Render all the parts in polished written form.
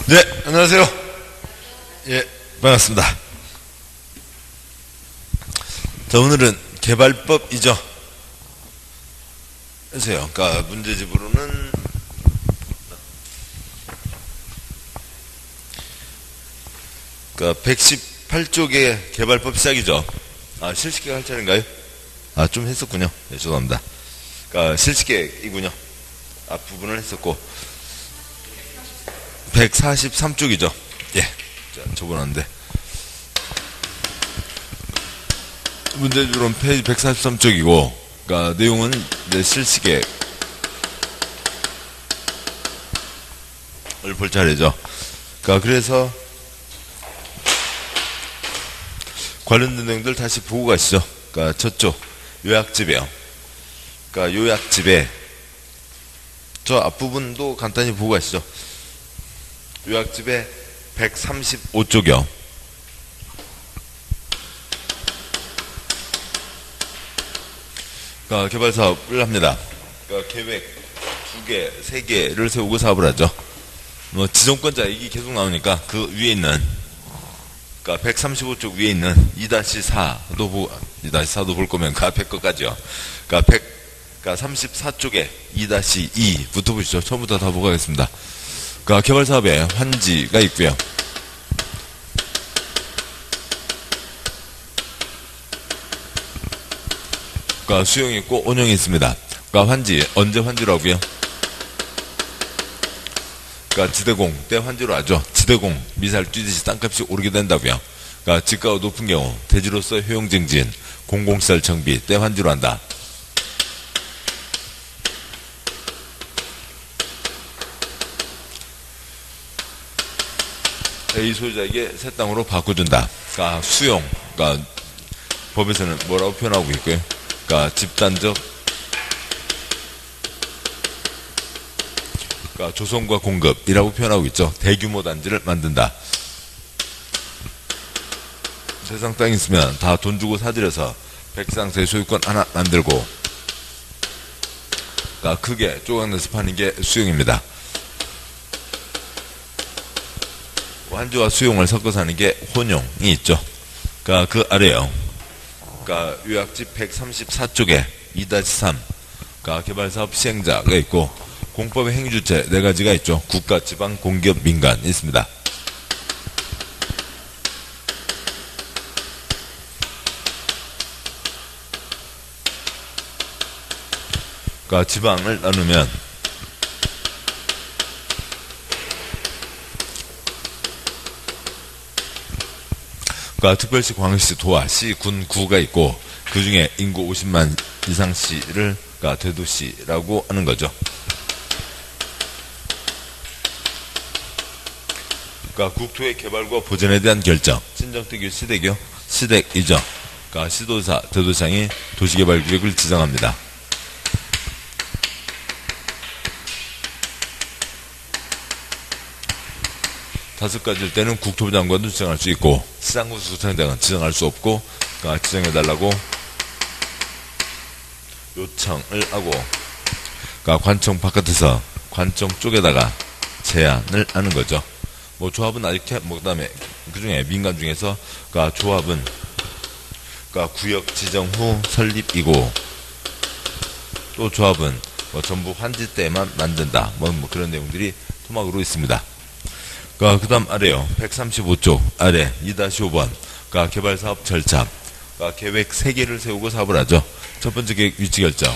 네, 안녕하세요. 예, 반갑습니다. 자, 오늘은 개발법이죠. 해서요. 그러니까 문제집으로는 그러니까 118쪽의 개발법 시작이죠. 아, 실시계획 할 차례인가요? 아, 좀 했었군요. 네, 죄송합니다. 그러니까 실시계획이군요. 앞부분을 했었고 143쪽이죠. 예. 자, 적어놨는데 문제집으로는 페이지 143쪽이고 그러니까 내용은 이제 실시계획을 볼 차례죠. 그러니까 그래서 관련된 내용들 다시 보고 가시죠. 그러니까 저쪽 요약집이에요. 그러니까 요약집에 저 앞부분도 간단히 보고 가시죠. 요약집에 135쪽이요. 그러니까 개발 사업을 합니다. 그러니까 계획 2개, 3개를 세우고 사업을 하죠. 뭐 지정권자 이게 계속 나오니까 그 위에 있는 그러니까 135쪽 위에 있는 2-4도 보고 2-4도 볼 거면 그 앞에 것까지요. 그러니까 34쪽에 2-2부터 보시죠. 처음부터 다 보고 가겠습니다. 그러니까 개발 사업에 환지가 있고요. 그러니까 수용이 있고 온용이 있습니다. 그러니까 환지 언제 환지로 하고요? 그러니까 지대공 때 환지로 하죠. 지대공 미사일 뛰듯이 땅값이 오르게 된다고요. 그러니까 지가가 높은 경우 대지로서 효용증진 공공시설 정비 때 환지로 한다. A 소유자에게 새 땅으로 바꿔준다. 그러니까 수용, 그러니까 법에서는 뭐라고 표현하고 있고요. 그러니까 집단적, 그러니까 조성과 공급이라고 표현하고 있죠. 대규모 단지를 만든다. 세상 땅이 있으면 다 돈 주고 사들여서 백상 대소유권 하나 만들고, 그러니까 크게 조각내서 파는 게 수용입니다. 환지와 수용을 섞어서 하는 게 혼용이 있죠. 그러니까 그 아래요. 그러니까 요약집 134쪽에 2-3 그러니까 개발사업 시행자가 있고 공법의 행위주체 4가지가 있죠. 국가, 지방, 공기업, 민간 있습니다. 그러니까 지방을 나누면 그러니까 특별시, 광역시, 도시, 군, 구가 있고 그 중에 인구 50만 이상 시를 그러니까 대도시라고 하는 거죠. 그러니까 국토의 개발과 보전에 대한 결정, 친정특유 시대교, 시댁이죠. 그러니까 시도사, 대도시장이 도시개발구역을 지정합니다. 다섯 가지일 때는 국토부 장관도 지정할 수 있고 시장군수청장은 지정할 수 없고 그러니까 지정해달라고 요청을 하고 그러니까 관청 바깥에서 관청 쪽에다가 제안을 하는 거죠. 뭐 조합은 아직 뭐 그다음에 그 중에 민간 중에서 그러니까 조합은 그러니까 구역 지정 후 설립이고 또 조합은 뭐 전부 환지 때만 만든다. 뭐 그런 내용들이 토막으로 있습니다. 그 다음 아래요. 135쪽 아래 2-5번 그러니까 개발사업 절차 그러니까 계획 3개를 세우고 사업을 하죠. 첫 번째 계획 위치 결정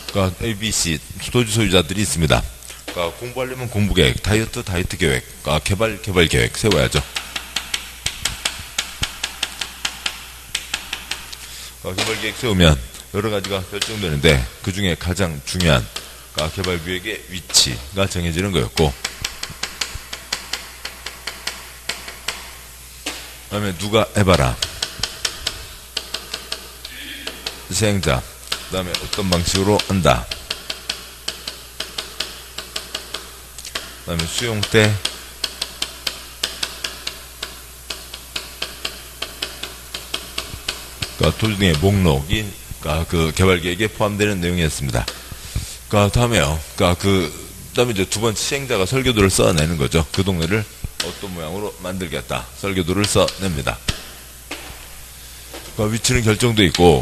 그러니까 ABC 토지 소유자들이 있습니다. 그러니까 공부하려면 공부계획, 다이어트 계획, 그러니까 개발 계획 세워야죠. 그러니까 개발 계획 세우면 여러 가지가 결정되는데 그 중에 가장 중요한 그러니까 개발구역의 위치가 정해지는 거였고 그 다음에 누가 해봐라 시행자 그 다음에 어떤 방식으로 한다 그 다음에 수용 때 그러니까 토지 등의 목록이 그 개발 계획에 포함되는 내용이었습니다. 다음에요. 다음에 이제 두 번째 시행자가 설계도를 써내는 거죠. 그 동네를 어떤 모양으로 만들겠다. 설계도를 써냅니다. 위치는 결정돼 있고,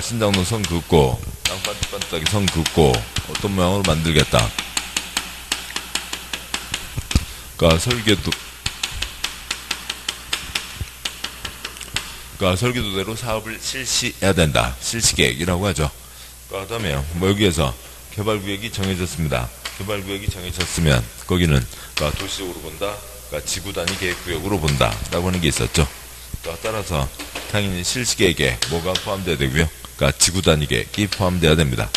신장로 선 긋고, 땅 반듯반듯하게 선 긋고, 어떤 모양으로 만들겠다. 설계도대로 사업을 실시해야 된다. 실시계획이라고 하죠. 다음에요. 여기에서 개발구역이 정해졌습니다. 개발구역이 정해졌으면 거기는 도시적으로 본다. 지구 단위 계획구역으로 본다. 라고 하는 게 있었죠. 따라서 당연히 실시계획에 뭐가 포함되어야 되고요. 지구 단위 계획이 포함되어야 됩니다.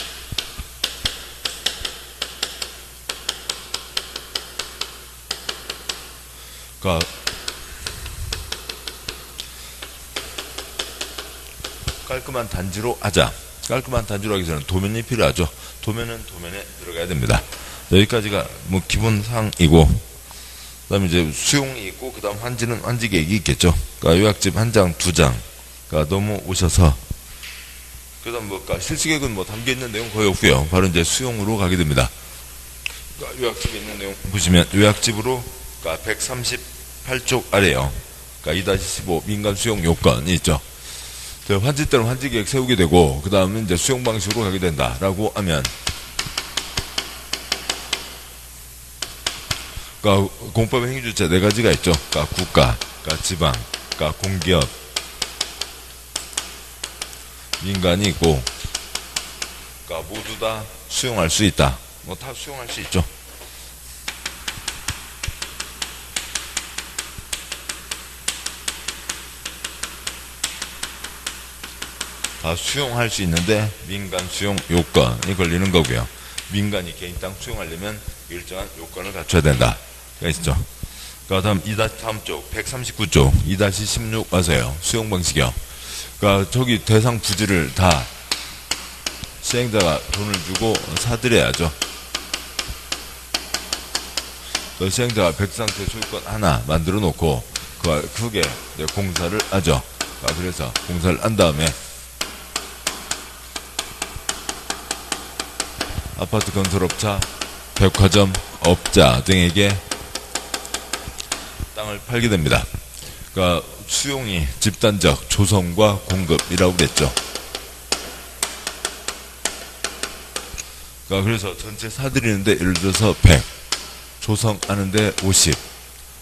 깔끔한 단지로 하자. 깔끔한 단지로 하기 전에 도면이 필요하죠. 도면은 도면에 들어가야 됩니다. 여기까지가 뭐 기본사항이고, 그 다음에 이제 수용이 있고, 그 다음 환지는 환지 계획이 있겠죠. 요약집 한 장, 두 장, 넘어오셔서, 그 다음 실시계획은 담겨있는 내용 거의 없고요. 바로 이제 수용으로 가게 됩니다. 요약집에 있는 내용 보시면, 요약집으로, 138쪽 아래요. 2-15 민간 수용 요건이 있죠. 환지 때는 환지 계획 세우게 되고, 그 다음은 이제 수용 방식으로 가게 된다라고 하면, 공법의 행위주체 네 가지가 있죠. 국가, 지방, 공기업, 민간이 있고, 모두 다 수용할 수 있다. 다 수용할 수 있죠. 다 수용할 수 있는데 민간 수용 요건이 걸리는 거고요. 민간이 개인 땅 수용하려면 일정한 요건을 갖춰야 된다. 있죠. 다음 다음 쪽 139쪽 2-16 와서요. 수용 방식이요. 저기 대상 부지를 다 시행자가 돈을 주고 사들여야죠. 시행자가 백상태 소유권 하나 만들어 놓고 그게 공사를 하죠. 그래서 공사를 한 다음에 아파트 건설업자, 백화점 업자 등에게 땅을 팔게 됩니다. 수용이 집단적 조성과 공급이라고 그랬죠. 그래서 전체 사들이는데 예를 들어서 100, 조성하는데 50,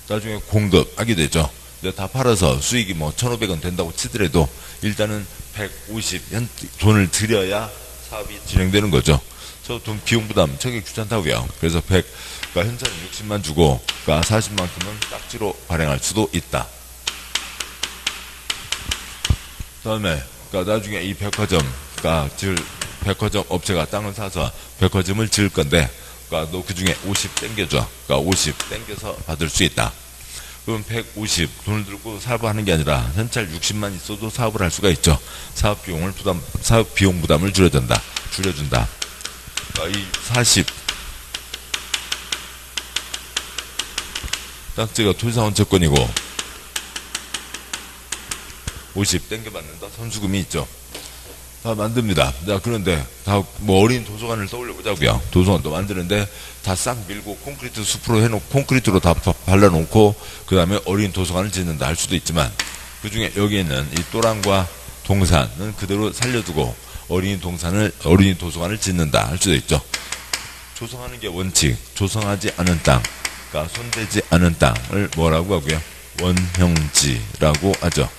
나중에 공급하게 되죠. 다 팔아서 수익이 1,500원 된다고 치더라도 일단은 150 돈을 들여야 사업이 진행되는 거죠. 저 돈 비용 부담 저게 귀찮다고요. 그래서 100, 현찰은 60만 주고 40만큼은 딱지로 발행할 수도 있다. 다음에 나중에 이 백화점 업체가 땅을 사서 백화점을 지을 건데 너 그중에 50 땡겨줘. 50 땡겨서 받을 수 있다. 그럼 150 돈을 들고 사업을 하는 게 아니라 현찰 60만 있어도 사업을 할 수가 있죠. 사업 비용 부담을 줄여준다. 이 40 딱지가 토지사원 채권이고 50 땡겨받는다. 선수금이 있죠. 다 만듭니다. 그런데 다 어린 도서관을 떠올려 보자고요. 도서관도 만드는데 다 싹 밀고 콘크리트 숲으로 해놓고 콘크리트로 다 발라놓고 그 다음에 어린 도서관을 짓는다 할 수도 있지만 그 중에 여기 있는 이 또랑과 동산은 그대로 살려두고 어린이 도서관을 짓는다 할 수도 있죠. 조성하는 게 원칙, 조성하지 않은 땅, 손대지 않은 땅을 뭐라고 하고요? 원형지라고 하죠.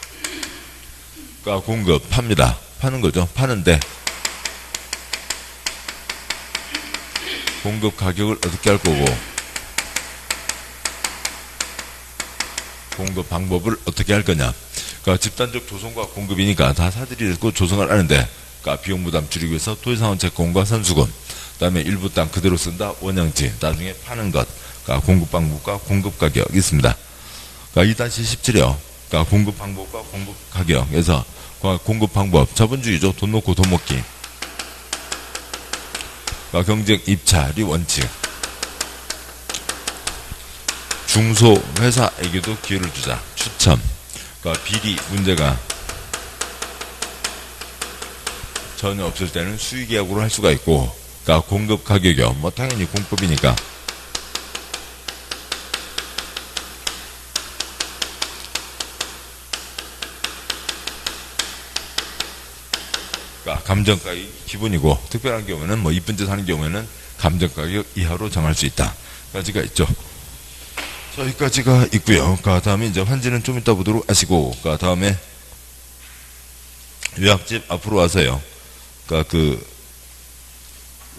공급, 팝니다. 파는 거죠. 파는데 공급 가격을 어떻게 할 거고 공급 방법을 어떻게 할 거냐. 집단적 조성과 공급이니까 다 사들이고 조성을 하는데 비용 부담 줄이기 위해서 토지사원 채권과 선수금, 그 다음에 일부 땅 그대로 쓴다. 원형지, 나중에 파는 것, 공급 방법과 공급 가격이 있습니다. 2-17이요. 공급 방법과 공급 가격에서 공급 방법, 자본주의죠. 돈 놓고 돈 먹기. 경쟁 입찰이 원칙. 중소회사에게도 기회를 주자. 추첨. 비리 문제가 전혀 없을 때는 수의계약으로 할 수가 있고, 그러니까 공급 가격이요. 뭐 당연히 공급이니까. 그러니까 감정가격이 기본이고, 특별한 경우는 뭐 이쁜 짓 하는 경우에는 감정가격 이하로 정할 수 있다. 까지가 있죠. 자, 여기까지가 있고요. 그 다음에 이제 환지는 좀 이따 보도록 하시고, 그 다음에 요약집 앞으로 와서요. 그러니까 그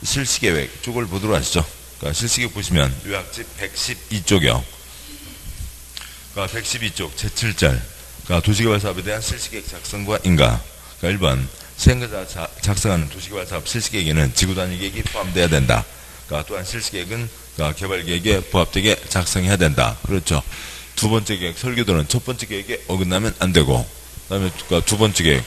실시계획 쪽을 보도록 하시죠. 그러니까 실시계획 보시면 요약집 112쪽이요. 그러니까 112쪽 제7절. 그러니까 도시개발사업에 대한 실시계획 작성과 인가. 그러니까 1번 시행자가 작성하는 도시개발사업 실시계획에는 지구단위계획이 포함되어야 된다. 그러니까 또한 실시계획은 그러니까 개발계획에 부합되게 작성해야 된다. 그렇죠. 두 번째 계획 설계도는 첫 번째 계획에 어긋나면 안 되고, 그 다음에 그러니까 두 번째 계획,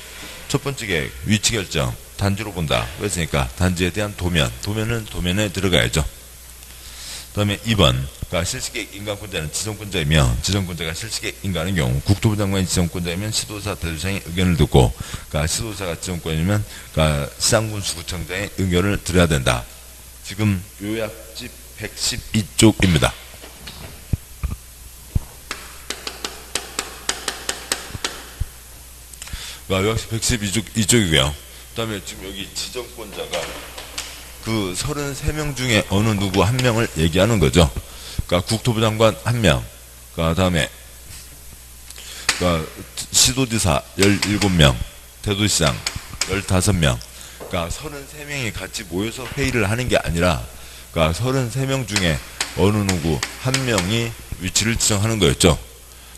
첫 번째 계획 위치 결정 단지로 본다. 그랬으니까 단지에 대한 도면은 도면에 들어가야죠. 그 다음에 2번 그러니까 실시계획 인가권자는 지정권자이며 지정권자가 실시계획 인가하는 경우 국토부 장관이 지정권자이면 시도사 대도시장의 의견을 듣고, 그러니까 시도사가 지정권이면 그러니까 시장군수구청장의 의견을 들어야 된다. 지금 요약집 112쪽입니다. 요약집 112쪽이고요. 그 다음에 지금 여기 지정권자가 그 33명 중에 어느 누구 한 명을 얘기하는 거죠. 그러니까 국토부 장관 한 명, 그 다음에 그러니까 시도지사 17명, 대도시장 15명, 그러니까 33명이 같이 모여서 회의를 하는 게 아니라, 그러니까 33명 중에 어느 누구 한 명이 위치를 지정하는 거였죠.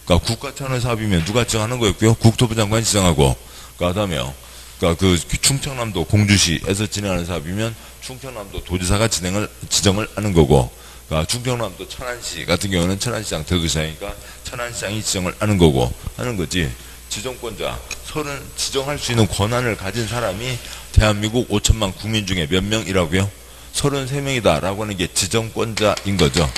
그러니까 국가 차원의 사업이면 누가 지정하는 거였고요. 국토부 장관이 지정하고, 그 다음에요. 그러니까 그 충청남도 공주시에서 진행하는 사업이면 충청남도 도지사가 지정을 하는 거고, 그러니까 충청남도 천안시 같은 경우는 천안시장 대도시장이니까 천안시장이 지정을 하는 거고 하는 거지. 지정권자 지정할 수 있는 권한을 가진 사람이 대한민국 5천만 국민 중에 몇 명이라고요? 33명이다 라고 하는 게 지정권자인 거죠.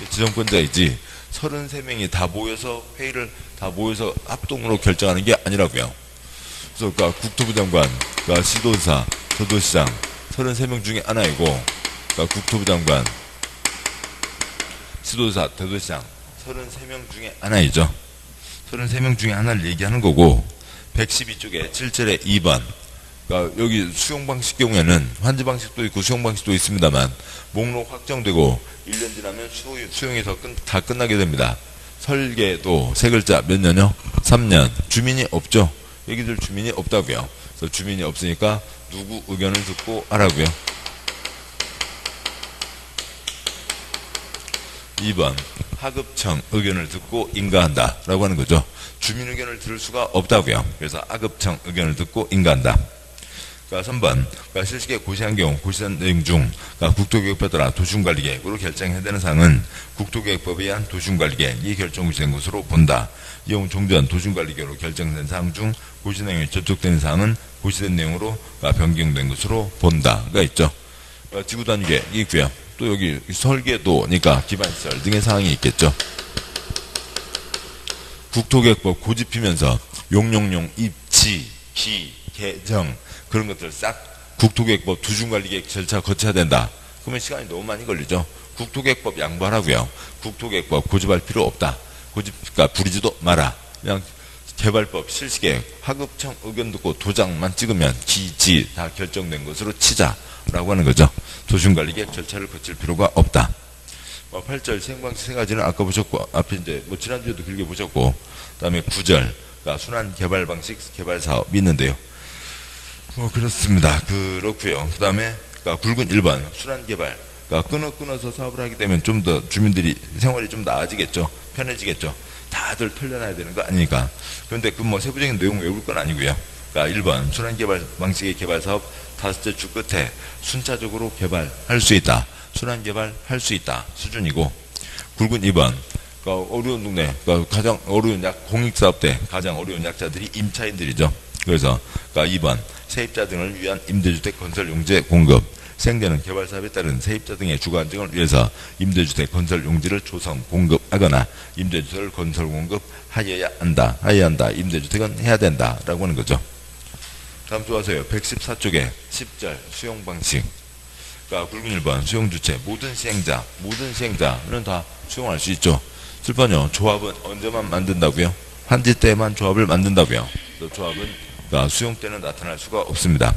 지정권자이지 33명이 다 모여서 회의를 다 모여서 합동으로 결정하는 게 아니라고요. 그래서 그러니까 국토부 장관, 그러니까 시도지사, 대도시장 33명 중에 하나이고, 그러니까 국토부 장관, 시도지사, 대도시장 33명 중에 하나이죠. 33명 중에 하나를 얘기하는 거고, 112쪽에 7절에 2번. 그러니까 여기 수용 방식 경우에는 환지 방식도 있고 수용 방식도 있습니다만, 목록 확정되고 1년 지나면 수용이 다 끝나게 됩니다. 설계도 세 글자 몇 년요? 3년. 주민이 없죠. 여기들 주민이 없다고요. 그래서 주민이 없으니까 누구 의견을 듣고 하라고요. 2번 하급청 의견을 듣고 인가한다 라고 하는 거죠. 주민 의견을 들을 수가 없다고요. 그래서 하급청 의견을 듣고 인가한다. 그러니까 3번 그러니까 실시계획 고시한 경우 고시한 내용 중 그러니까 국토계획법에 따라 도시군관리계획으로 결정해야 되는 사항은 국토계획법에 의한 도시군관리계획이 결정된 것으로 본다. 이용 종전 도시군관리계획으로 결정된 사항 중 고시 내용이 접촉되는 사항은 고시된 내용으로 변경된 것으로 본다가 있죠. 지구단위계획이 있고요. 또 여기 설계도니까 기반시설 등의 사항이 있겠죠. 국토계획법 고집피면서 용용용, 입지, 기, 개정 그런 것들 싹 국토계획법 도시군관리계획 절차 거쳐야 된다. 그러면 시간이 너무 많이 걸리죠. 국토계획법 양보하라고요. 국토계획법 고집할 필요 없다. 그러니까 부리지도 마라. 그냥 개발법 실시계획 하급청 의견 듣고 도장만 찍으면 기지 다 결정된 것으로 치자라고 하는 거죠. 도시군관리계획 절차를 거칠 필요가 없다. 8절 시행방식 세 가지는 아까 보셨고, 앞에 이제 뭐 지난주에도 길게 보셨고, 그 다음에 9절 그러니까 순환 개발 방식 개발 사업이 있는데요. 그렇습니다. 그렇고요. 그 다음에 그러니까 굵은 1번 순환 개발. 그러니까 끊어서 사업을 하게 되면 좀 더 주민들이 생활이 좀 나아지겠죠. 편해지겠죠. 다들 털려놔야 되는 거 아니니까. 그런데 그 뭐 세부적인 내용 외울 건 아니고요. 그러니까 1번 순환 개발 방식의 개발 사업 5째 주 끝에 순차적으로 개발할 수 있다. 순환 개발할 수 있다 수준이고, 굵은 2번 그러니까 어려운 동네, 그러니까 가장 어려운 공익사업 때 가장 어려운 약자들이 임차인들이죠. 그래서 그러니까 2번 세입자 등을 위한 임대주택 건설 용지 공급. 시행자는 개발사업에 따른 세입자 등의 주거 안정을 위해서 임대주택 건설 용지를 조성 공급하거나 임대주택을 건설 공급하여야 한다. 임대주택은 해야 된다라고 하는 거죠. 다음 좋아하세요. 114쪽에 10절 수용 방식. 그러니까 굵은 1번 수용 주체. 모든 시행자는 다 수용할 수 있죠. 7번요. 조합은 언제만 만든다고요? 환지 때만 조합을 만든다고요. 또 조합은 그러니까 수용 때는 나타날 수가 없습니다.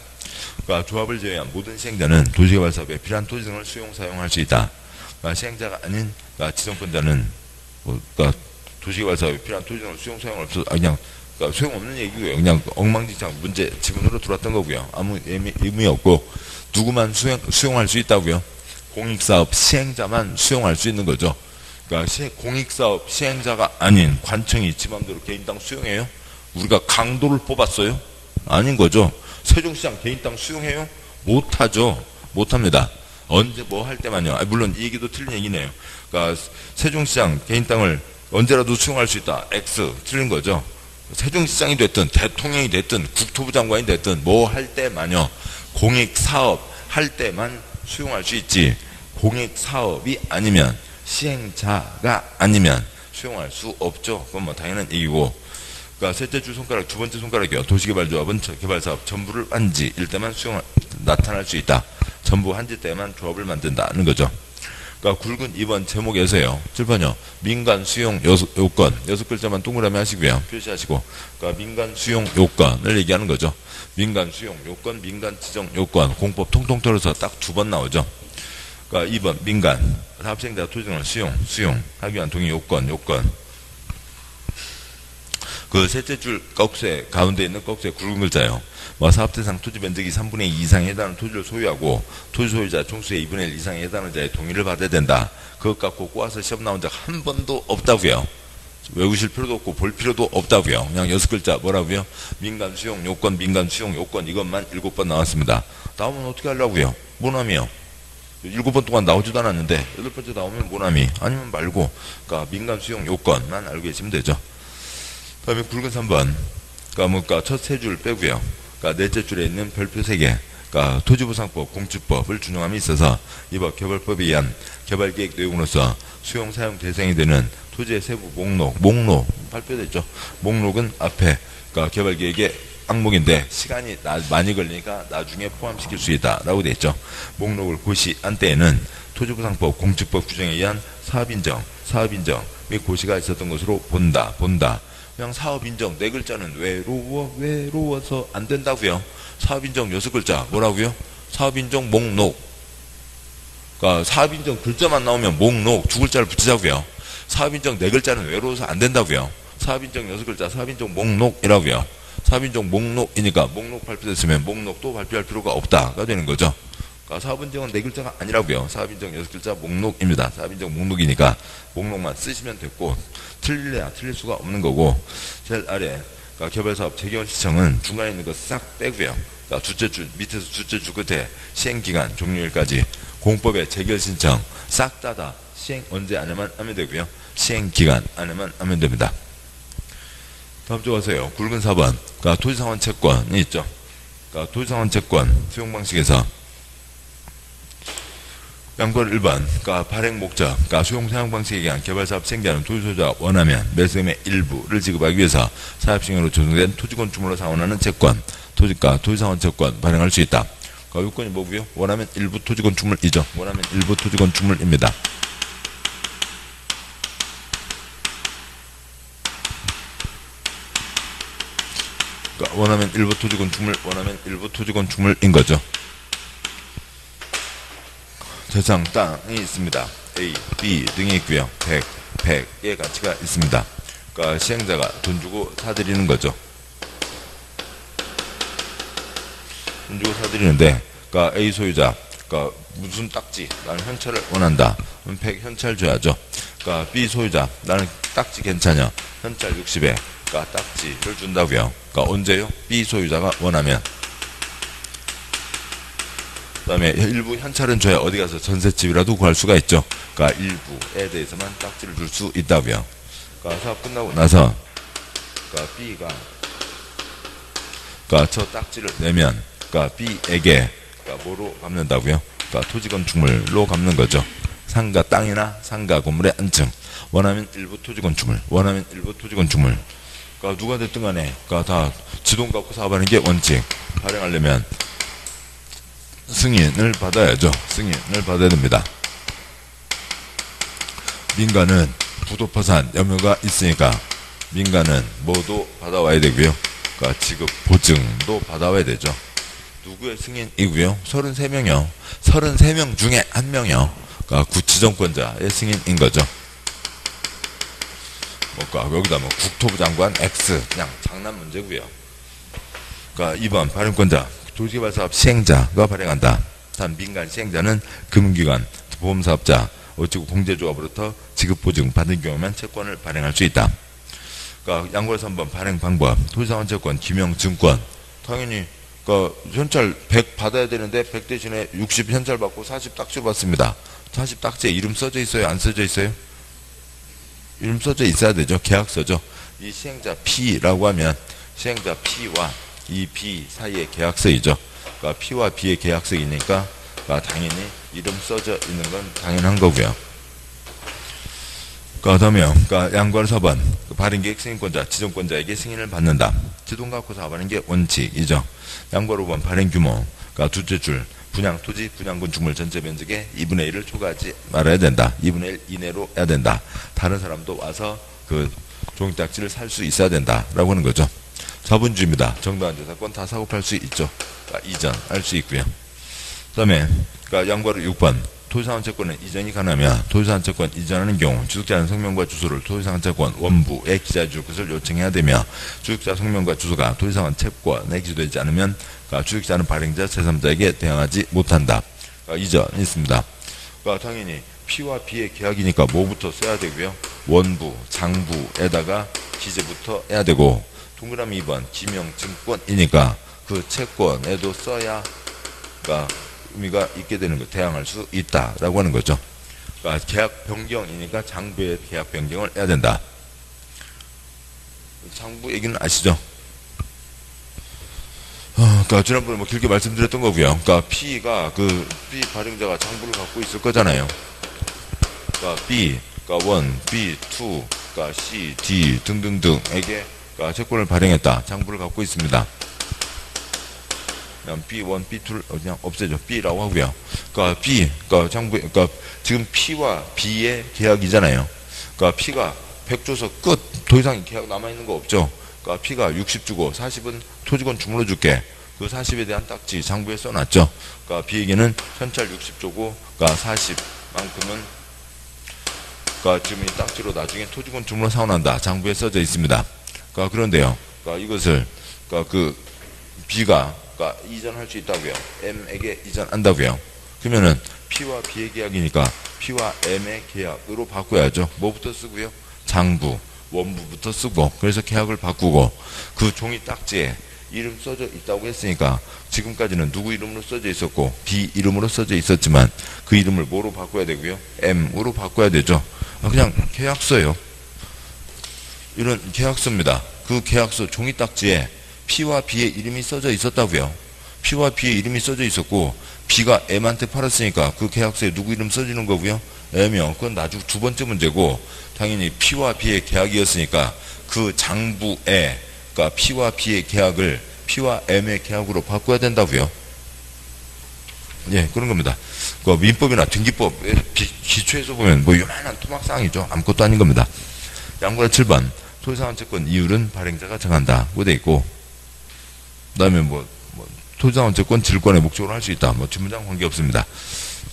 그러니까 조합을 제외한 모든 시행자는 도시개발 사업에 필요한 토지 등을 수용 사용할 수 있다. 그러니까 시행자가 아닌 그러니까 지정권자는 그러니까 도시개발 사업에 필요한 토지 등을 수용 사용할 없어 그냥 그러니까 소용없는 얘기고요. 그냥 엉망진창 문제 지문으로 들어왔던 거고요. 아무 의미 없고 누구만 수용할 수 있다고요. 공익사업 시행자만 수용할 수 있는 거죠. 그러니까 공익사업 시행자가 아닌 관청이 지 맘대로 개인 땅 수용해요? 우리가 강도를 뽑았어요? 아닌 거죠. 세종시장 개인 땅 수용해요? 못하죠. 못합니다. 언제 뭐 할 때만요. 물론 이 얘기도 틀린 얘기네요. 그러니까 세종시장 개인 땅을 언제라도 수용할 수 있다. X 틀린 거죠. 세종시장이 됐든 대통령이 됐든 국토부 장관이 됐든 뭐 할 때만요. 공익사업 할 때만 수용할 수 있지. 공익사업이 아니면 시행자가 아니면 수용할 수 없죠. 그건 뭐 당연한 얘기고. 그러니까 셋째 줄 손가락, 두 번째 손가락이요. 도시개발조합은 개발사업 전부를 한지일 때만 나타날 수 있다. 전부 한지 때만 조합을 만든다는 거죠. 그러니까 굵은 2번 제목에서요. 7번요. 민간 수용 요건 6글자만 동그라미 하시고요. 표시하시고. 그러니까 민간 수용 요건을 얘기하는 거죠. 민간 수용 요건, 민간 지정 요건, 공법 통통 털어서 딱 2번 나오죠. 그러니까 2번 민간 사업시행자 토지등을 수용하기 위한 동의 요건. 그 셋째 줄 꺽쇠 가운데 있는 꺽쇠 굵은 글자요. 뭐 사업대상 토지 면적이 3분의 2 이상에 해당하는 토지를 소유하고 토지 소유자 총수의 2분의 1 이상에 해당하는 자의 동의를 받아야 된다. 그것 갖고 꼬아서 시험 나온 적 한 번도 없다고요. 외우실 필요도 없고 볼 필요도 없다고요. 그냥 6글자 뭐라고요? 민간 수용 요건, 민간 수용 요건 이것만 7번 나왔습니다. 나오면 어떻게 하려고요? 모남이요. 7번 동안 나오지도 않았는데 8번째 나오면 모남이 아니면 말고 그러니까 민간 수용 요건만 알고 계시면 되죠. 다음에 굵은 3번 그러니까 첫 세 줄 빼고요. 그러니까 넷째 줄에 있는 별표 3개 그러니까 토지보상법, 공주법을 준용함이 있어서 이번 개발법에 의한 개발계획 내용으로서 수용 사용 대상이 되는 토지의 세부 목록 발표됐죠. 목록은 앞에 그러니까 개발계획의 항목인데 시간이 많이 걸리니까 나중에 포함시킬 수 있다라고 되어 있죠. 목록을 고시한 때에는 토지보상법, 공주법 규정에 의한 사업인정 및 고시가 있었던 것으로 본다. 그냥 사업인정 4글자는 외로워서 안 된다고요. 사업인정 6글자 뭐라고요? 사업인정 목록. 그러니까 사업인정 글자만 나오면 목록 2글자를 붙이자고요. 사업인정 4글자는 외로워서 안 된다고요. 사업인정 6글자 사업인정 목록이라고요. 사업인정 목록이니까 목록 발표됐으면 목록도 발표할 필요가 없다가 되는 거죠. 그러니까 사업인정은 4글자가 아니라고요. 사업인정 6글자 목록입니다. 사업인정 목록이니까 목록만 쓰시면 됐고 틀려야 틀릴 수가 없는 거고 제일 아래 그러니까 개발사업 재개원 시청은 중간에 있는 거 싹 빼고요. 그러니까 둘째 줄 밑에서 둘째 줄 끝에 시행기간 종료일까지 공법의 재결 신청 싹 다 시행 언제 안에만 하면 되고요. 시행기간 안에만 하면 됩니다. 다음 쪽 가세요. 굵은 4번 그러니까 토지상환 채권이 있죠. 그러니까 토지상환 채권 수용 방식에서 양권 1번, 그러니까 발행 목적, 그러니까 수용 사용 방식에 의한 개발사업 생계하는 토지소유자가 원하면 매수금의 일부를 지급하기 위해서 사업시행으로 조성된 토지건축물로 상환하는 채권, 토지가 토지상환 채권 발행할 수 있다. 그러니까 요건이 뭐고요? 원하면 일부 토지건축물이죠. 원하면 일부 토지건축물입니다. 그러니까 원하면 일부 토지건축물인 거죠. 대상 땅이 있습니다. A, B 등이 있고요. 100의 가치가 있습니다. 그러니까 시행자가 돈 주고 사들이는 거죠. 돈 주고 사들이는데 그러니까 A 소유자 그러니까 무슨 딱지 나는 현찰을 원한다. 그럼 100 현찰 줘야죠. 그러니까 B 소유자 나는 딱지 괜찮냐. 현찰 60에 그러니까 딱지를 준다고요. 그러니까 언제요? B 소유자가 원하면. 그 다음에 일부 현찰은 줘야 어디 가서 전셋집이라도 구할 수가 있죠. 그러니까 일부에 대해서만 딱지를 줄 수 있다고요. 그러니까 사업 끝나고 나서 그러니까 B가 그러니까 저 딱지를 내면 그러니까 B에게 그러니까 뭐로 갚는다고요? 그러니까 토지건축물로 갚는 거죠. 상가 땅이나 상가 건물의 안증. 원하면 일부 토지건축물. 그러니까 누가 됐든 간에 그러니까 다 지동 갖고 사업하는 게 원칙. 발행하려면 승인을 받아야죠. 승인을 받아야 됩니다. 민간은 부도파산 염려가 있으니까 민간은 뭐도 받아와야 되고요. 그러니까 지급 보증도 받아와야 되죠. 누구의 승인이고요? 33명이요. 33명 중에 1명이요. 그러니까 구치정권자의 승인인 거죠. 그러니까 여기다 뭐 국토부 장관 X 그냥 장난 문제고요. 그러니까 2번 발행권자 도시개발사업 시행자가 발행한다. 단 민간 시행자는 금융기관, 보험사업자, 어찌고 공제조합으로부터 지급보증 받은 경우만 채권을 발행할 수 있다. 그러니까 양보해서 3번 발행 방법 도시상환채권, 기명증권 당연히 그러니까 현찰 100 받아야 되는데 100 대신에 60 현찰 받고 40 딱지로 받습니다. 40 딱지에 이름 써져 있어요? 안 써져 있어요? 이름 써져 있어야 되죠. 계약서죠. 이 시행자 P라고 하면 시행자 P와 이 B 사이의 계약서이죠. 그러니까 P와 B의 계약서이니까 그러니까 당연히 이름 써져 있는 건 당연한 거고요. 그 다음에 그러니까 양과를 4번 발행계획 승인권자, 지정권자에게 승인을 받는다. 지동 갖고 사업하는 게 원칙이죠. 양과를 5번 발행규모, 그러니까 둘째 줄 분양 토지, 분양 건축물 전체 면적의 2분의 1을 초과하지 말아야 된다. 2분의 1 이내로 해야 된다. 다른 사람도 와서 그 종이딱지를 살 수 있어야 된다라고 하는 거죠. 자본주의입니다. 정당한 재산권 다 사고 팔 수 있죠. 그러니까 이전할 수 있고요. 그 다음에 그러니까 양과로 6번 토지상환채권은 이전이 가능하며 토지상환채권 이전하는 경우 주택자는 성명과 주소를 토지상환채권 원부에 기재해 줄 것을 요청해야 되며 주택자 성명과 주소가 토지상환채권에 기재되지 않으면 그러니까 주택자는 발행자 제3자에게 대항하지 못한다. 그러니까 이전이 있습니다. 그러니까 당연히 P와 B의 계약이니까 뭐부터 써야 되고요. 원부, 장부에다가 기재부터 해야 되고 동그라미 2번 기명증권이니까 그 채권에도 써야 그러니까 의미가 있게 되는 거, 대항할 수 있다라고 하는 거죠. 그러니까 계약 변경이니까 장부의 계약 변경을 해야 된다. 장부 얘기는 아시죠? 그러니까 지난번에 뭐 길게 말씀드렸던 거고요. 그러니까 P가 그 B 발행자가 장부를 갖고 있을 거잖아요. 그러니까 B, 그러니까 1, B, 2, 그러니까 C, D 등등등에게 그러니까 채권을 발행했다. 장부를 갖고 있습니다. 그냥 B1, B2를 그냥 없애죠. B라고 하고요. 그러니까 B, 그러니까 장부, 그러니까 지금 P와 B의 계약이잖아요. 그러니까 P가 100 줘서 끝. 더 이상 계약 남아있는 거 없죠. 그러니까 P가 60 주고 40은 토지권 주물러 줄게. 그 40에 대한 딱지 장부에 써놨죠. 그러니까 B에게는 현찰 60 주고, 그러니까 40만큼은 그러니까 지금 이 딱지로 나중에 토지권 주물러 사원한다. 장부에 써져 있습니다. 그러니까 그런데요. 그러니까 이것을 그러니까 그 B가 그러니까 이전할 수 있다고요. M에게 이전한다고요. 그러면은 P와 B의 계약이니까 P와 M의 계약으로 바꿔야죠. 뭐부터 쓰고요? 장부, 원부부터 쓰고 그래서 계약을 바꾸고 그 종이 딱지에 이름 써져 있다고 했으니까 지금까지는 누구 이름으로 써져 있었고 B 이름으로 써져 있었지만 그 이름을 뭐로 바꿔야 되고요? M으로 바꿔야 되죠. 그냥 계약서예요. 이런 계약서입니다. 그 계약서 종이 딱지에 P와 B의 이름이 써져 있었다고요. P와 B의 이름이 써져 있었고 B가 M한테 팔았으니까 그 계약서에 누구 이름 써지는 거고요. M이요. 그건 나중 두 번째 문제고 당연히 P와 B의 계약이었으니까 그 장부에 그러니까 P와 B의 계약을 P와 M의 계약으로 바꿔야 된다고요. 예, 그런 겁니다. 그 민법이나 등기법 기초에서 보면 뭐 요만한 토막사항이죠. 아무것도 아닌 겁니다. 양보라 7번 토지상환채권 이율은 발행자가 정한다고 돼 있고 그 다음에 토지상환채권 질권의 목적으로 할 수 있다. 뭐 뒷문장 관계없습니다.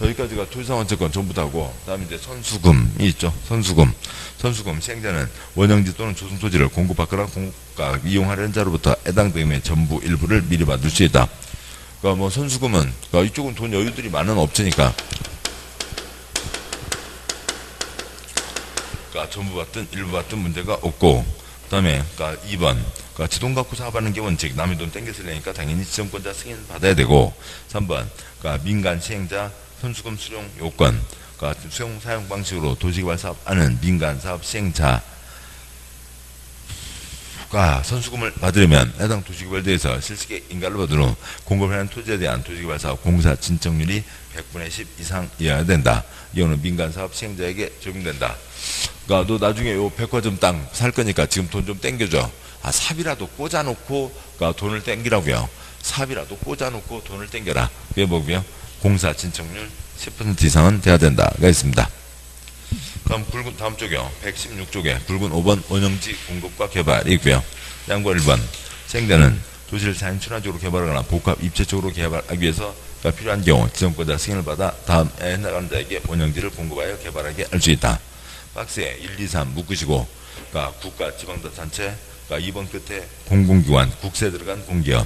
여기까지가 토지상환채권 전부 다고 그 다음에 이제 선수금이 있죠. 선수금 시행자는 원형지 또는 조성토지를 공급받거나 공급가 이용하려는 자로부터 해당 대금의 전부 일부를 미리 받을 수 있다. 그러니까 뭐 선수금은 그러니까 이쪽은 돈 여유들이 많은 업체니까 그러니까 전부 받든 일부 받든 문제가 없고 그 다음에 그러니까 2번 그러니까 지돈 갖고 사업하는 게 원칙. 남의 돈 땡겨 쓰려니까 당연히 지정권자 승인 받아야 되고 3번 그러니까 민간 시행자 선수금 수령 요건 그러니까 수용 사용 방식으로 도시개발 사업하는 민간 사업 시행자가 선수금을 받으려면 해당 도시개발대에서 실시계 인가를 받은 후 공급하는 토지에 대한 도시개발 사업 공사 진척률이 100분의 10 이상이어야 된다. 이거는 민간 사업 시행자에게 적용된다. 그러니까 너 나중에 요 백화점 땅 살 거니까 지금 돈 좀 땡겨줘. 삽이라도 꽂아놓고 돈을 땡기라고요. 삽이라도 꽂아놓고 돈을 땡겨라. 그게 뭐고요? 공사 진척률 10% 이상은 돼야 된다가 있습니다. 다음 쪽이요. 116쪽에 굵은 5번 원형지 공급과 개발이 있고요. 양과 1번 시행자는 도시를 자연 친화적으로 개발하거나 복합 입체적으로 개발하기 위해서 필요한 경우 지정권자 승인을 받아 다음에 해당하는 자에게 원형지를 공급하여 개발하게 할 수 있다. 박스에 1, 2, 3 묶으시고 국가 지방자치단체 2번 끝에 공공기관 국세 들어간 공기업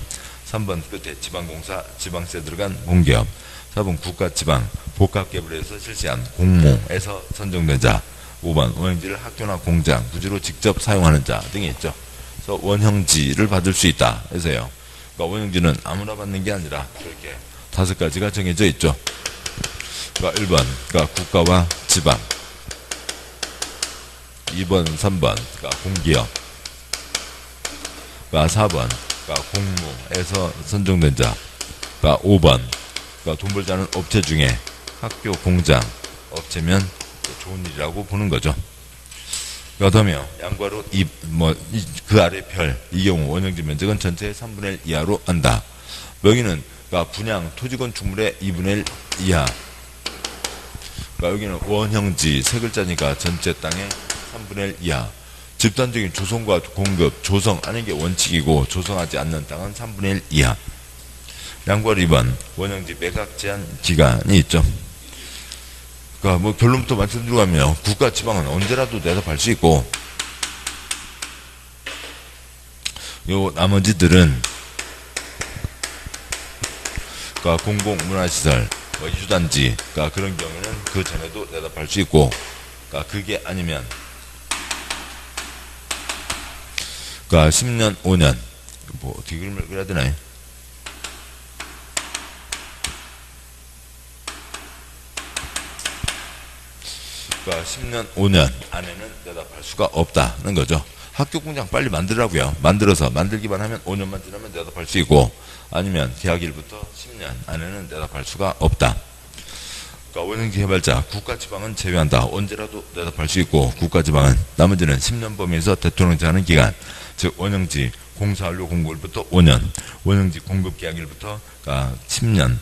3번 끝에 지방공사 지방세 들어간 공기업 4번 국가 지방 복합개발에서 실시한 공모에서 선정된 자 5번 원형지를 학교나 공장 부지로 직접 사용하는 자 등이 있죠. 그래서 원형지를 받을 수 있다 해서요. 원형지는 아무나 받는 게 아니라 그렇게 5가지가 정해져 있죠. 1번 국가와 지방 2번 3번 공기업 4번 공모에서 선정된 자 5번 돈 벌지 않은 업체 중에 학교 공장 업체면 좋은 일이라고 보는 거죠. 그다음에 양과로 그 아래 별 이 경우 원형지 면적은 전체의 3분의 1 이하로 한다. 여기는 분양 토지건 축물의 2분의 1 이하. 여기는 원형지 세 글자니까 전체 땅의 3분의 1 이하. 집단적인 조성과 공급, 조성하는 게 원칙이고 조성하지 않는 땅은 3분의 1 이하. 양과로 2번 원형지 매각 제한 기간이 있죠. 결론부터 말씀드리고 가면 국가 지방은 언제라도 대답할 수 있고 요 나머지들은 공공문화시설 이주단지 그런 경우는 그 전에도 대답할 수 있고 그게 아니면 10년 5년 어떻게 그림을 그려야 되나요? 10년 5년 안에는 대답할 수가 없다는 거죠. 학교 공장 빨리 만들라고요. 만들어서 만들기만 하면 5년만 지나면 대답할 수 있고 아니면 계약일부터 10년 안에는 대답할 수가 없다. 원형지 개발자 국가지방은 제외한다. 언제라도 대답할 수 있고 국가지방은 나머지는 10년 범위에서 대통령 제하는 기간 즉 원형지 공사완료 공고일부터 5년 원형지 공급 계약일부터 10년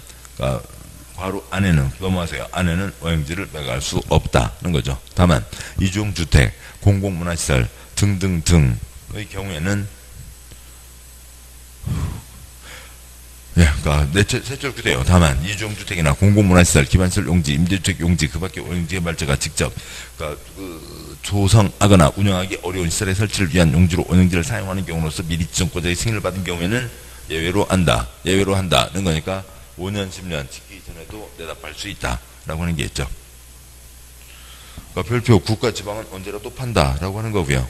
바로 안에는 넘어가세요. 안에는 원형지를 매각할 수 없다는 거죠. 다만 이주용주택, 공공문화시설 등등등의 경우에는 세절 그대요. 다만 이주용주택이나 공공문화시설, 기반시설 용지, 임대주택 용지 그 밖에 원형지 개발자가 직접 조성하거나 운영하기 어려운 시설의 설치를 위한 용지로 원형지를 사용하는 경우로서 미리 지정권자의 승인을 받은 경우에는 예외로 한다는 거니까 5년, 10년 짓기 전에도 대답할 수 있다라고 하는 게 있죠. 별표 국가 지방은 언제라도 판다라고 하는 거고요.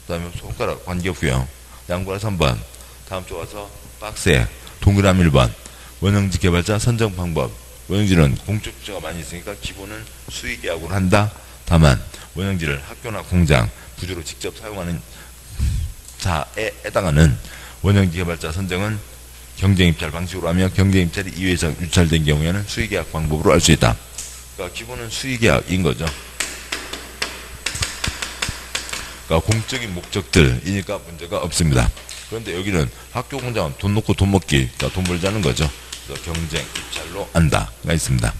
그 다음에 손가락 관계없고요. 양보라 3번 다음 쪽 와서 박스에 동그라미 1번 원형지 개발자 선정 방법 원형지는 공적 주체가 많이 있으니까 기본은 수의계약으로 한다. 다만 원형지를 학교나 공장 부지로 직접 사용하는 자에 해당하는 원형지 개발자 선정은 경쟁입찰 방식으로 하며 경쟁입찰이 이외에서 유찰된 경우에는 수의계약 방법으로 할 수 있다. 기본은 수의계약인 거죠. 공적인 목적들이니까 문제가 없습니다. 그런데 여기는 학교 공장은 돈 놓고 돈 먹기, 돈 벌자는 거죠. 그래서 경쟁 입찰로 한다가 있습니다.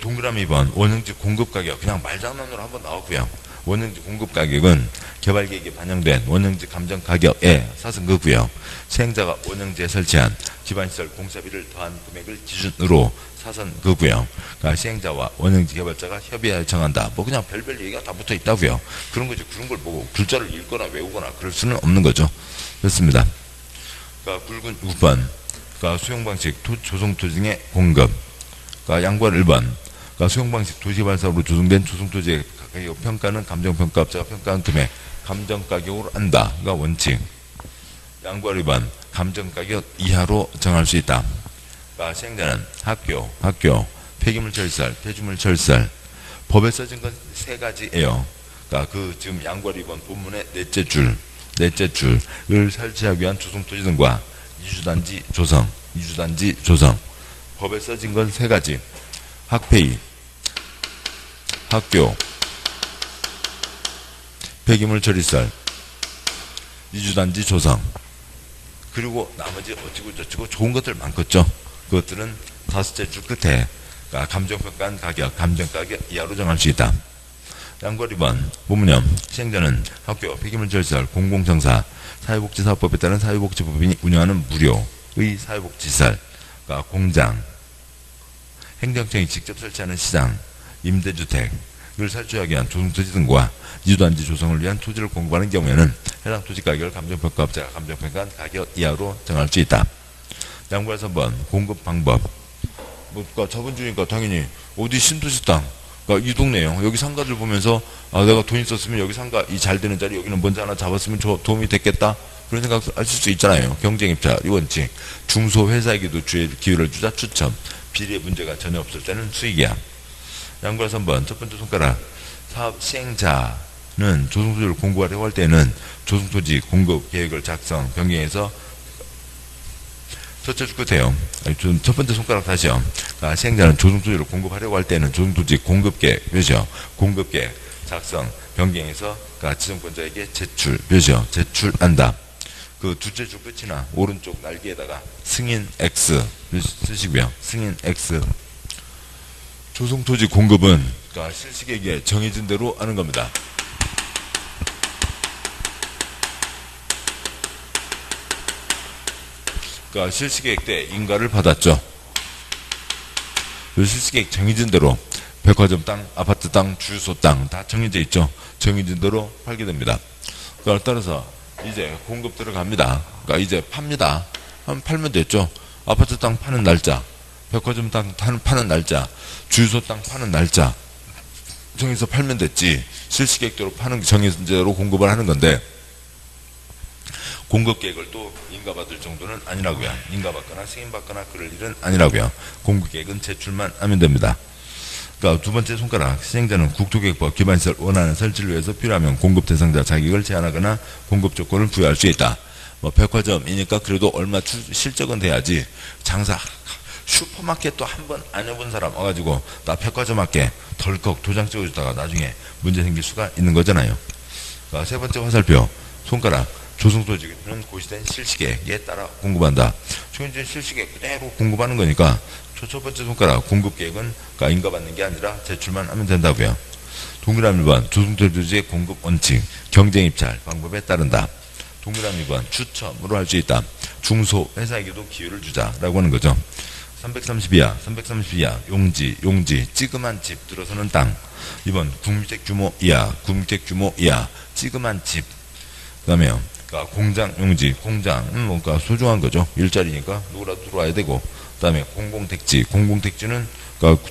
동그라미 2번 원형지 공급 가격 그냥 말장난으로 한번 나왔고요. 원형지 공급 가격은 개발계획에 반영된 원형지 감정 가격에 사선거고요. 시행자가 원형지에 설치한 기반시설 공사비를 더한 금액을 기준으로 사선거고요. 시행자와 원형지 개발자가 협의하여 정한다. 그냥 별별 얘기가 다 붙어 있다고요. 그런 거지. 그런 걸 보고 글자를 읽거나 외우거나 그럴 수는 없는 거죠. 그렇습니다. 굵은 6번 수용방식 조성토지의 공급 양관 1번 수용방식 도시발사로 조성된 조성토지의 가격 평가는 감정평가업자가 평가한 금액 감정가격으로 한다가 원칙. 양관 2번 감정가격 이하로 정할 수 있다. 시행자는 학교, 폐기물 철설, 폐주물 철설 법에 써진 건 3가지예요. 지금 양관 2번 본문의 넷째 줄을 설치하기 위한 조성토지 등과 이주단지 조성 법에 써진 건 3가지 학폐위, 학교, 폐기물 처리설 이주단지 조성. 그리고 나머지 어찌고 저찌고 좋은 것들 많겠죠. 그것들은 다섯째 줄 끝에 감정평가한 가격, 감정가격 이하로 정할 수 있다. 양과 2번 본문형 시행자는 학교, 폐기물절설, 공공청사, 사회복지사업법에 따른 사회복지법인이 운영하는 무료의 사회복지시설, 공장, 행정청이 직접 설치하는 시장, 임대주택을 설치하기 위한 조성토지 등과 이주단지 조성을 위한 토지를 공급하는 경우에는 해당 토지 가격을 감정평가업자가 감정평가한 가격 이하로 정할 수 있다. 양과 3번 공급 방법. 저번 주니까 당연히 어디 신도시 땅, 이 동네요. 여기 상가들 보면서 내가 돈 있었으면 여기 상가 이 잘 되는 자리 여기는 먼저 하나 잡았으면 도움이 됐겠다. 그런 생각을 하실 수 있잖아요. 경쟁입자 이 원칙. 중소회사에게도 기회를 주자 추첨. 비리의 문제가 전혀 없을 때는 수익이야. 양과 3번 첫 번째 손가락. 사업 시행자는 조성토지를 공급하려고 할 때는 조성토지 공급 계획을 작성, 변경해서 첫째 줄 끝에요. 첫 번째 손가락 다시요. 시행자는 조성토지를 공급하려고 할 때는 조성토지 공급계획, 몇이요? 공급계획 작성, 변경해서 지정권자에게 제출, 몇이요? 제출한다. 그 둘째 줄 끝이나 오른쪽 날개에다가 승인 X 쓰시고요. 승인 X. 조성토지 공급은 실시계획에 정해진 대로 하는 겁니다. 실시계획 때 인가를 받았죠. 실시계획 정해진 대로 백화점 땅, 아파트 땅, 주유소 땅 다 정해져 있죠. 정해진 대로 팔게 됩니다. 따라서 이제 공급 들어갑니다. 이제 팝니다. 한번 팔면 됐죠. 아파트 땅 파는 날짜, 백화점 땅 파는 날짜, 주유소 땅 파는 날짜 정해서 팔면 됐지. 실시계획대로 파는 정해진 대로 공급을 하는 건데 공급계획을 또 인가받을 정도는 아니라고요. 인가받거나 승인받거나 그럴 일은 아니라고요. 공급계획은 제출만 하면 됩니다. 두 번째 손가락. 시행자는 국토계획법 기반시설 원하는 설치를 위해서 필요하면 공급 대상자 자격을 제한하거나 공급 조건을 부여할 수 있다. 백화점이니까 그래도 얼마 실적은 돼야지. 장사 슈퍼마켓도 한번 안 해본 사람 와가지고 나 백화점 할게 덜컥 도장 찍어주다가 나중에 문제 생길 수가 있는 거잖아요. 세 번째 화살표. 손가락. 조성토지는 고시된 실시계획에 따라 공급한다. 현재 실시계획 그대로 공급하는 거니까 첫 번째 손가락 공급계획은 인가받는 게 아니라 제출만 하면 된다고요. 동그라미 1번 조성토지의 공급 원칙 경쟁입찰 방법에 따른다. 동그라미 2번 추첨으로 할 수 있다. 중소회사에게도 기회를 주자라고 하는 거죠. 332야 용지 찌그만 집 들어서는 땅. 2번 국민주택 규모 이하 찌그만 집. 그 다음에요. 공장 용지, 공장은 뭔가 소중한 거죠. 일자리니까 누구라도 들어와야 되고. 그 다음에 공공택지는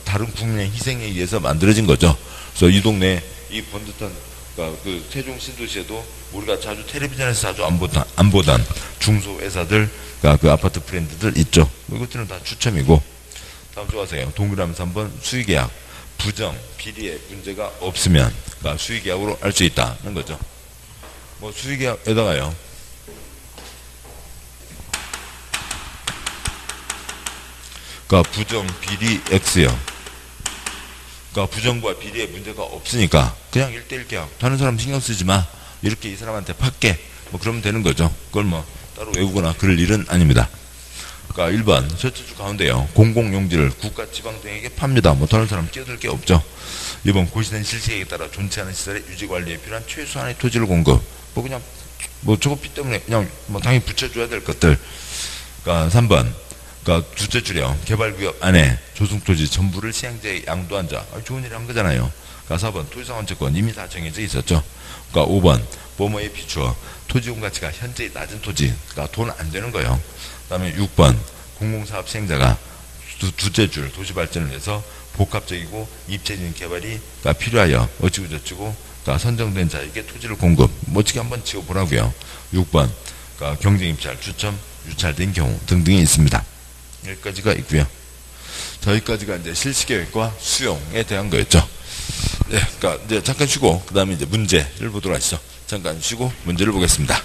다른 국민의 희생에 의해서 만들어진 거죠. 그래서 이 동네 이 번듯한 그 세종 신도시에도 우리가 자주 텔레비전에서 자주 안 보던 중소회사들 그 아파트 브랜드들 있죠. 이것들은 다 추첨이고. 다음 좋아하세요. 동그라미 3번 수의계약 부정 비리의 문제가 없으면 수의계약으로 할 수 있다는 거죠. 수의계약에다가요. 부정, 비리, X요. 부정과 비리의 문제가 없으니까 그냥 1대1 계약. 다른 사람 신경 쓰지 마. 이렇게 이 사람한테 팔게. 그러면 되는 거죠. 그걸 따로 외우거나 그럴 일은 아닙니다. 1번 첫째 줄 가운데요. 공공용지를 국가, 지방 등에게 팝니다. 다른 사람 끼어들 게 없죠. 2번 고시된 실시계획에 따라 존치 않은 시설의 유지관리에 필요한 최소한의 토지를 공급. 그냥 저거 비 때문에 그냥 당연히 붙여줘야 될 것들. 3번 둘째 줄이요. 개발구역 안에 조성토지 전부를 시행자에 양도한 자. 좋은 일 한 거잖아요. 4번 토지상환채권 이미 다 정해져 있었죠. 5번 뭐뭐에 비추어 토지용 가치가 현재 낮은 토지. 돈 안 되는 거예요. 그 다음에 6번 공공사업 시행자가 둘째 줄 도시발전을 위해서 복합적이고 입체적인 개발이 필요하여 어찌고 저찌고 선정된 자에게 토지를 공급. 멋지게 한번 지어보라고요. 6번 경쟁입찰, 추첨, 유찰된 경우 등등이 있습니다. 여기까지가 있고요. 저기까지가 이제 실시계획과 수용에 대한 거였죠. 네, 이제 잠깐 쉬고 그 다음에 이제 문제를 보도록 하시죠. 잠깐 쉬고 문제를 보겠습니다.